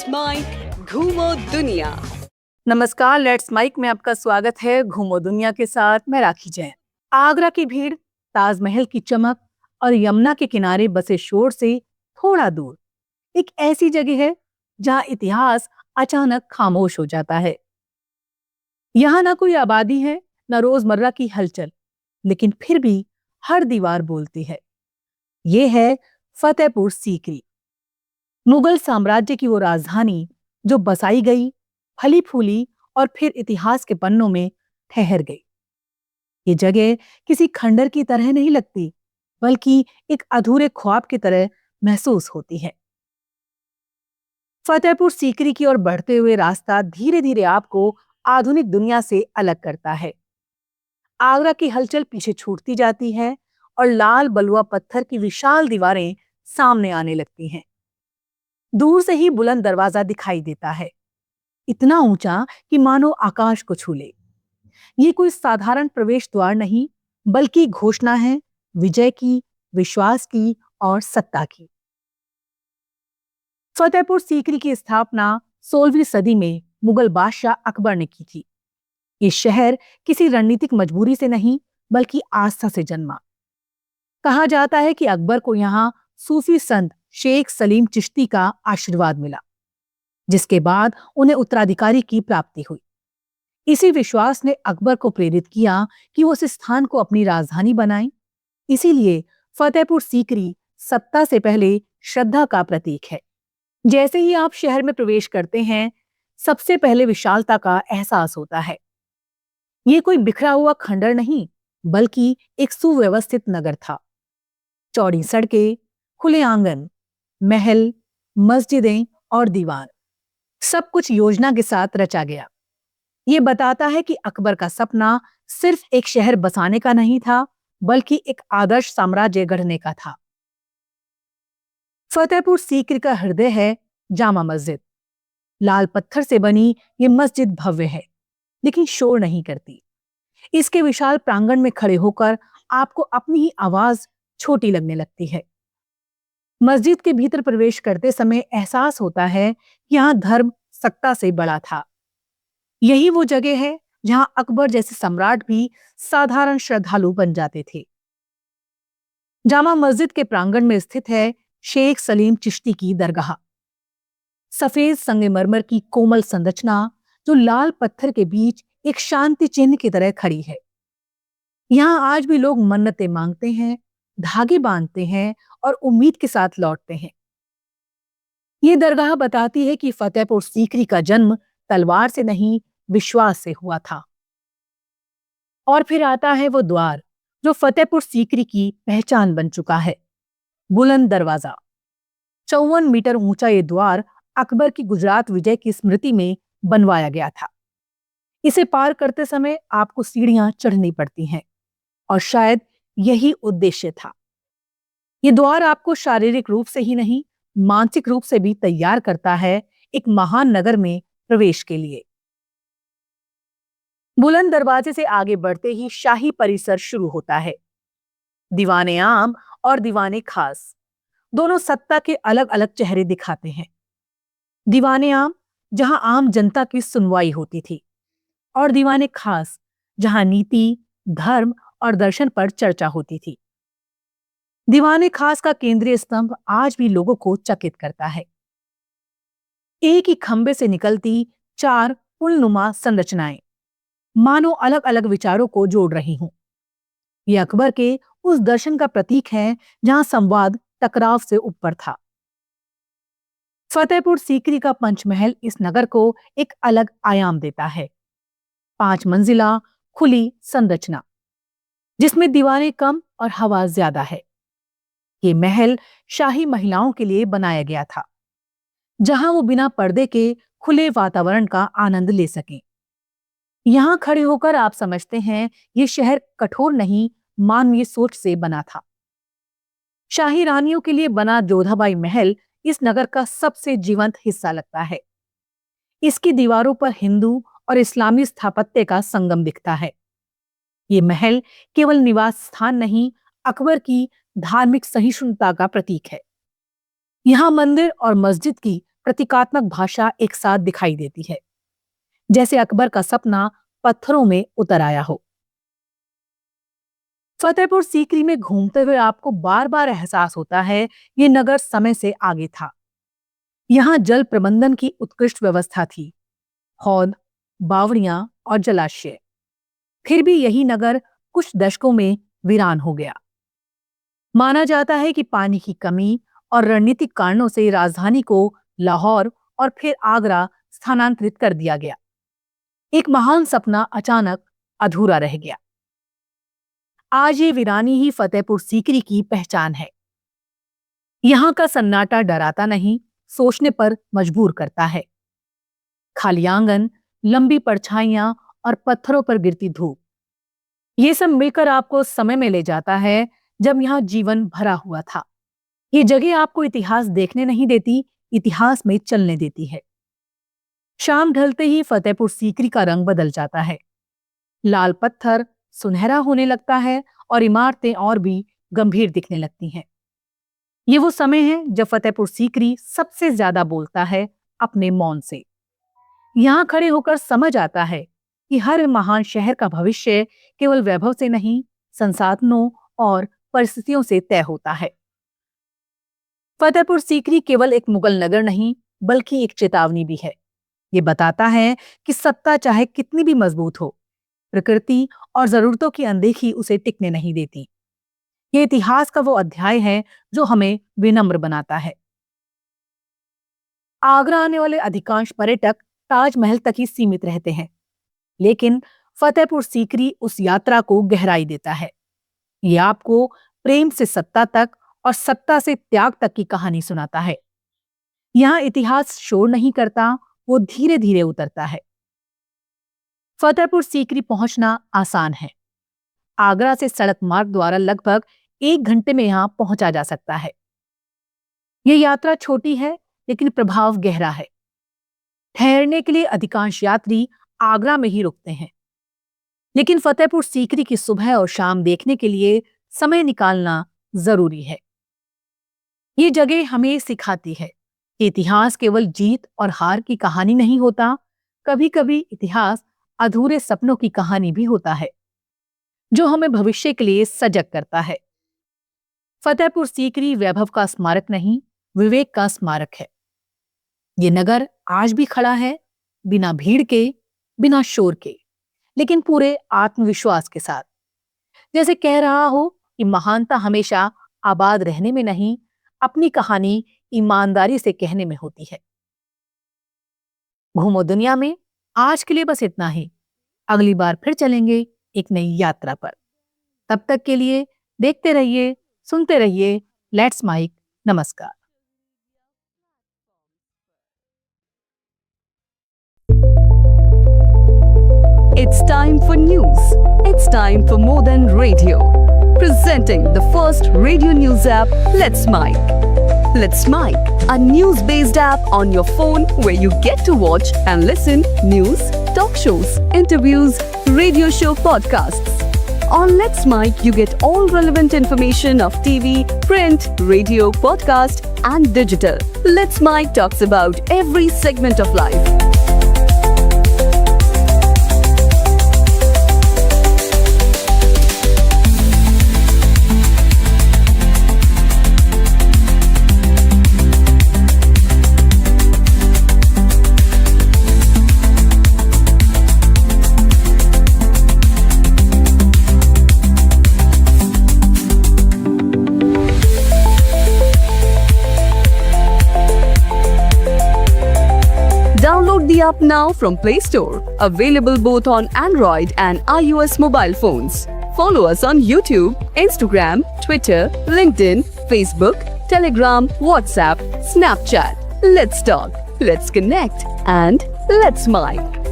Let's mic घूमो दुनिया। नमस्कार, लेट्स माइक में आपका स्वागत है। घूमो दुनिया के साथ मैं राखी जैन। आगरा की भीड़, ताजमहल की चमक और यमुना के किनारे बसे शोर से थोड़ा दूर एक ऐसी जगह है जहां इतिहास अचानक खामोश हो जाता है। यहाँ ना कोई आबादी है, ना रोजमर्रा की हलचल, लेकिन फिर भी हर दीवार बोलती है। ये है फतेहपुर सीकरी, मुगल साम्राज्य की वो राजधानी जो बसाई गई, फली फूली और फिर इतिहास के पन्नों में ठहर गई। ये जगह किसी खंडर की तरह नहीं लगती, बल्कि एक अधूरे ख्वाब की तरह महसूस होती है। फतेहपुर सीकरी की ओर बढ़ते हुए रास्ता धीरे धीरे आपको आधुनिक दुनिया से अलग करता है। आगरा की हलचल पीछे छूटती जाती है और लाल बलुआ पत्थर की विशाल दीवारें सामने आने लगती हैं। दूर से ही बुलंद दरवाजा दिखाई देता है, इतना ऊंचा कि मानो आकाश को छू ले। ये कोई साधारण प्रवेश द्वार नहीं, बल्कि घोषणा है विजय की, विश्वास की और सत्ता की। फतेहपुर सीकरी की स्थापना 16वीं सदी में मुगल बादशाह अकबर ने की थी। ये शहर किसी रणनीतिक मजबूरी से नहीं, बल्कि आस्था से जन्मा। कहा जाता है कि अकबर को यहाँ सूफी संत शेख सलीम चिश्ती का आशीर्वाद मिला, जिसके बाद उन्हें उत्तराधिकारी की प्राप्ति हुई। इसी विश्वास ने अकबर को प्रेरित किया कि वो उस स्थान को अपनी राजधानी बनाएं। इसीलिए फतेहपुर सीकरी सत्ता से पहले श्रद्धा का प्रतीक है। जैसे ही आप शहर में प्रवेश करते हैं, सबसे पहले विशालता का एहसास होता है। ये कोई बिखरा हुआ खंडर नहीं, बल्कि एक सुव्यवस्थित नगर था। चौड़ी सड़कें, खुले आंगन, महल, मस्जिदें और दीवार, सब कुछ योजना के साथ रचा गया। ये बताता है कि अकबर का सपना सिर्फ एक शहर बसाने का नहीं था, बल्कि एक आदर्श साम्राज्य गढ़ने का था। फतेहपुर सीकरी का हृदय है जामा मस्जिद। लाल पत्थर से बनी ये मस्जिद भव्य है, लेकिन शोर नहीं करती। इसके विशाल प्रांगण में खड़े होकर आपको अपनी ही आवाज छोटी लगने लगती है। मस्जिद के भीतर प्रवेश करते समय एहसास होता है कि यहाँ धर्म सत्ता से बड़ा था। यही वो जगह है जहां अकबर जैसे सम्राट भी साधारण श्रद्धालु बन जाते थे। जामा मस्जिद के प्रांगण में स्थित है शेख सलीम चिश्ती की दरगाह। सफेद संगमरमर की कोमल संरचना जो लाल पत्थर के बीच एक शांति चिन्ह की तरह खड़ी है। यहाँ आज भी लोग मन्नतें मांगते हैं, धागे बांधते हैं और उम्मीद के साथ लौटते हैं। ये दरगाह बताती है कि फतेहपुर सीकरी का जन्म तलवार से नहीं, विश्वास से हुआ था। और फिर आता है वो द्वार जो फतेहपुर सीकरी की पहचान बन चुका है, बुलंद दरवाजा। 54 मीटर ऊंचा ये द्वार अकबर की गुजरात विजय की स्मृति में बनवाया गया था। इसे पार करते समय आपको सीढ़ियां चढ़नी पड़ती हैं, और शायद यही उद्देश्य था। ये द्वार आपको शारीरिक रूप से ही नहीं, मानसिक रूप से भी तैयार करता है एक महान नगर में प्रवेश के लिए। बुलंद दरवाजे से आगे बढ़ते ही शाही परिसर शुरू होता है। दीवाने आम और दीवाने खास दोनों सत्ता के अलग अलग चेहरे दिखाते हैं। दीवाने आम जहां आम जनता की सुनवाई होती थी, और दीवाने खास जहां नीति, धर्म और दर्शन पर चर्चा होती थी। दीवाने खास का केंद्रीय स्तंभ आज भी लोगों को चकित करता है। एक ही खंबे से निकलती 4 पुलनुमा संरचनाएं मानो अलग अलग विचारों को जोड़ रही हूं। यह अकबर के उस दर्शन का प्रतीक है जहां संवाद टकराव से ऊपर था। फतेहपुर सीकरी का पंचमहल इस नगर को एक अलग आयाम देता है। 5 मंजिला खुली संरचना, जिसमें दीवारें कम और हवा ज्यादा है। ये महल शाही महिलाओं के लिए बनाया गया था, जहां वो बिना पर्दे के खुले वातावरण का आनंद ले सकें। यहां खड़े होकर आप समझते हैं ये शहर कठोर नहीं, मानवीय सोच से बना था। शाही रानियों के लिए बना जोधाबाई महल इस नगर का सबसे जीवंत हिस्सा लगता है। इसकी दीवारों पर हिंदू और इस्लामी स्थापत्य का संगम दिखता है। ये महल केवल निवास स्थान नहीं, अकबर की धार्मिक सहिष्णुता का प्रतीक है। यहाँ मंदिर और मस्जिद की प्रतीकात्मक भाषा एक साथ दिखाई देती है, जैसे अकबर का सपना पत्थरों में उतर आया हो। फतेहपुर सीकरी में घूमते हुए आपको बार बार एहसास होता है ये नगर समय से आगे था। यहाँ जल प्रबंधन की उत्कृष्ट व्यवस्था थी, हौद, बावड़ियां और जलाशय। फिर भी यही नगर कुछ दशकों में वीरान हो गया। माना जाता है कि पानी की कमी और रणनीतिक कारणों से राजधानी को लाहौर और फिर आगरा स्थानांतरित कर दिया गया। एक महान सपना अचानक अधूरा रह गया। आज ये वीरानी ही फतेहपुर सीकरी की पहचान है। यहाँ का सन्नाटा डराता नहीं, सोचने पर मजबूर करता है। खाली आंगन, लंबी परछाइयां और पत्थरों पर गिरती धूप, ये सब मिलकर आपको समय में ले जाता है जब यहाँ जीवन भरा हुआ था। ये जगह आपको इतिहास देखने नहीं देती, इतिहास में चलने देती है। शाम ढलते ही फतेहपुर सीकरी का रंग बदल जाता है। लाल पत्थर सुनहरा होने लगता है और इमारतें और भी गंभीर दिखने लगती हैं। ये वो समय है जब फतेहपुर सीकरी सबसे ज्यादा बोलता है अपने मौन से। यहाँ खड़े होकर समझ आता है कि हर महान शहर का भविष्य केवल वैभव से नहीं, संसाधनों और परिस्थितियों से तय होता है। फतेहपुर सीकरी केवल एक मुगल नगर नहीं, बल्कि एक चेतावनी भी है। ये बताता है कि सत्ता चाहे कितनी भी मजबूत हो, प्रकृति और जरूरतों की अनदेखी उसे टिकने नहीं देती। ये इतिहास का वो अध्याय है जो हमें विनम्र बनाता है। आगरा आने वाले अधिकांश पर्यटक ताजमहल तक ही सीमित रहते हैं, लेकिन फतेहपुर सीकरी उस यात्रा को गहराई देता है। ये आपको प्रेम से सत्ता तक और सत्ता से त्याग तक की कहानी सुनाता है। यहाँ इतिहास शोर नहीं करता, वो धीरे धीरे उतरता है। फतेहपुर सीकरी पहुंचना आसान है। आगरा से सड़क मार्ग द्वारा लगभग 1 घंटे में यहां पहुंचा जा सकता है। यह यात्रा छोटी है, लेकिन प्रभाव गहरा है। ठहरने के लिए अधिकांश यात्री आगरा में ही रुकते हैं, लेकिन फतेहपुर सीकरी की सुबह और शाम देखने के लिए समय निकालना जरूरी है। ये जगह हमें सिखाती है कि इतिहास केवल जीत और हार की कहानी नहीं होता, कभी कभी इतिहास अधूरे सपनों की कहानी भी होता है, जो हमें भविष्य के लिए सजग करता है। फतेहपुर सीकरी वैभव का स्मारक नहीं, विवेक का स्मारक है। ये नगर आज भी खड़ा है, बिना भीड़ के, बिना शोर के, लेकिन पूरे आत्मविश्वास के साथ, जैसे कह रहा हो कि महानता हमेशा आबाद रहने में नहीं, अपनी कहानी ईमानदारी से कहने में होती है। घूमो दुनिया में आज के लिए बस इतना ही। अगली बार फिर चलेंगे एक नई यात्रा पर। तब तक के लिए देखते रहिए, सुनते रहिए लेट्स माइक। नमस्कार। It's time for news. It's time for more than radio. Presenting the first radio news app, Let's Mic. Let's Mic, a news-based app on your phone where you get to watch and listen news, talk shows, interviews, radio show podcasts. On Let's Mic, you get all relevant information of TV, print, radio, podcast, and digital. Let's Mic talks about every segment of life. Download the app now from Play Store. Available both on Android and iOS mobile phones. Follow us on YouTube, Instagram, Twitter, LinkedIn, Facebook, Telegram, WhatsApp, Snapchat. Let's talk, let's connect, and let's mic.